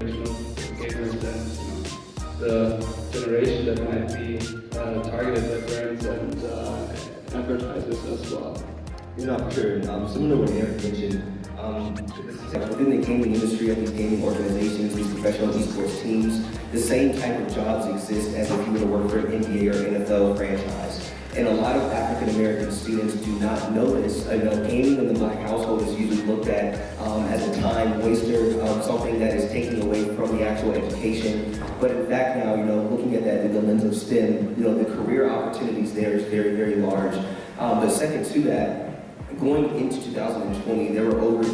traditional gamers and the generation that might be targeted by brands and advertisers as well. Sure. Similar to what Eric mentioned, within the gaming industry, these gaming organizations, these professional esports teams, the same type of jobs exist as if you were to work for an NBA or NFL franchise. And a lot of African American students do not know this. Gaming in the black household is usually looked at as a time waster, something that is taking away from the actual education. But in fact now, looking at that through the lens of STEM, the career opportunities there is very, very large. But second to that, going into 2020, there were over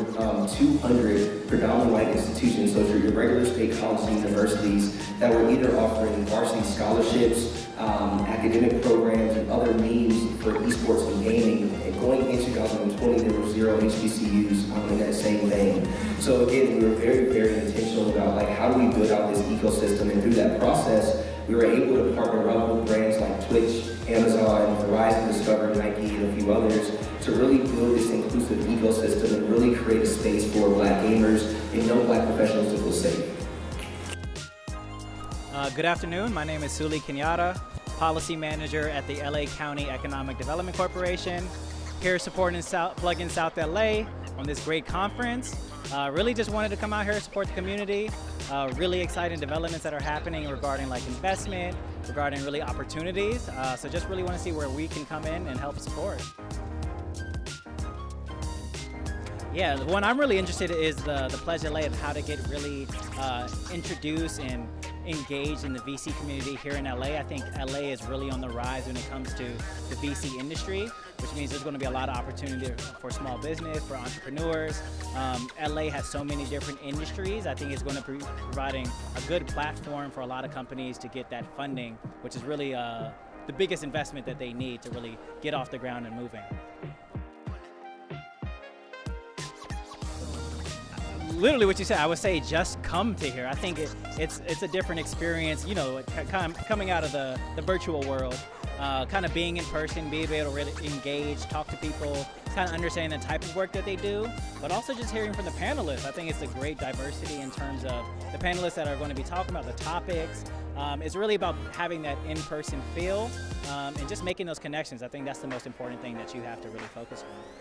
200 predominantly white institutions, so your regular state colleges and universities, that were either offering varsity scholarships, academic programs, and other means for esports and gaming. And going into 2020, there were 0 HBCUs in that same vein. So again, we were very, very intentional about how do we build out this ecosystem, and through that process, we were able to partner up with brands like Twitch, Amazon, Verizon, Discover, Nike, and a few others to really build this inclusive ecosystem and really create a space for black gamers and black professionals to feel safe. Good afternoon. My name is Suli Kenyatta, Policy Manager at the LA County Economic Development Corporation, here supporting Plug-in South LA on this great conference. Really just wanted to come out here and support the community. Really exciting developments that are happening regarding investment, regarding really opportunities. So just really want to see where we can come in and help support. Yeah, the one I'm really interested in is the Pledge LA of how to get really introduced and engaged in the VC community here in LA. I think LA is really on the rise when it comes to the VC industry, which means there's going to be a lot of opportunity for small business, for entrepreneurs. LA has so many different industries. I think it's going to be providing a good platform for a lot of companies to get that funding, which is really the biggest investment that they need to really get off the ground and moving. Literally what you said, I would say just come to here. I think it's a different experience, coming out of the virtual world, kind of being in person, being able to really engage, talk to people, kind of understand the type of work that they do, but also just hearing from the panelists. I think it's a great diversity in terms of the panelists that are going to be talking about the topics. It's really about having that in-person feel and just making those connections. I think that's the most important thing that you have to really focus on.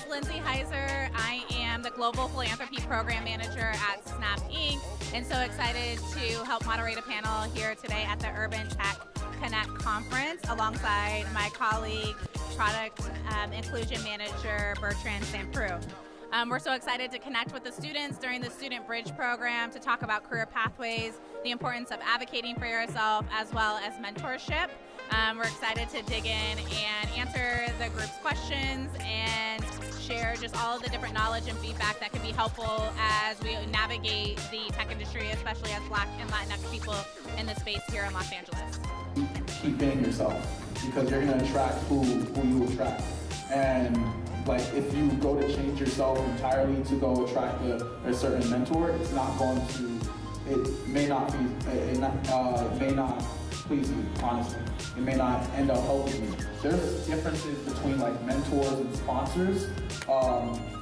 Lindsay Heiser. I am the Global Philanthropy Program Manager at Snap Inc. and so excited to help moderate a panel here today at the Urban Tech Connect Conference alongside my colleague, Product Inclusion Manager Bertrand Samprou. We're so excited to connect with the students during the Student Bridge program to talk about career pathways, the importance of advocating for yourself, as well as mentorship. We're excited to dig in and answer the group's questions and share just all of the different knowledge and feedback that can be helpful as we navigate the tech industry, especially as Black and Latinx people in the space here in Los Angeles. Keep being yourself, because you're going to attract who you attract. And if you go to change yourself entirely to go attract a certain mentor, it's not going to, it may not please you, honestly. It may not end up helping you. There's differences between mentors and sponsors.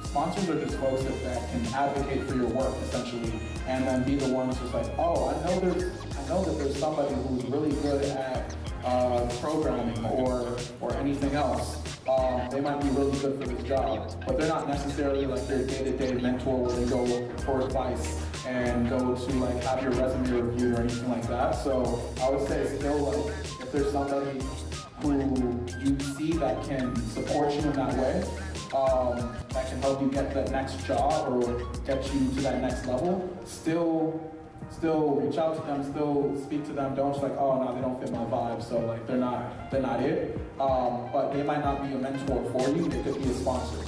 Sponsors are just folks that can advocate for your work, essentially, and then be the ones just oh, I know that there's somebody who's really good at programming or anything else. They might be really good for this job, but they're not necessarily your day-to-day mentor where they go for advice and go to have your resume reviewed or anything like that. So I would say still if there's somebody who you see that can support you in that way, that can help you get that next job or get you to that next level, still reach out to them, still speak to them. Don't just oh no, they don't fit my vibe, so they're not it. But they might not be a mentor for you. They could be a sponsor.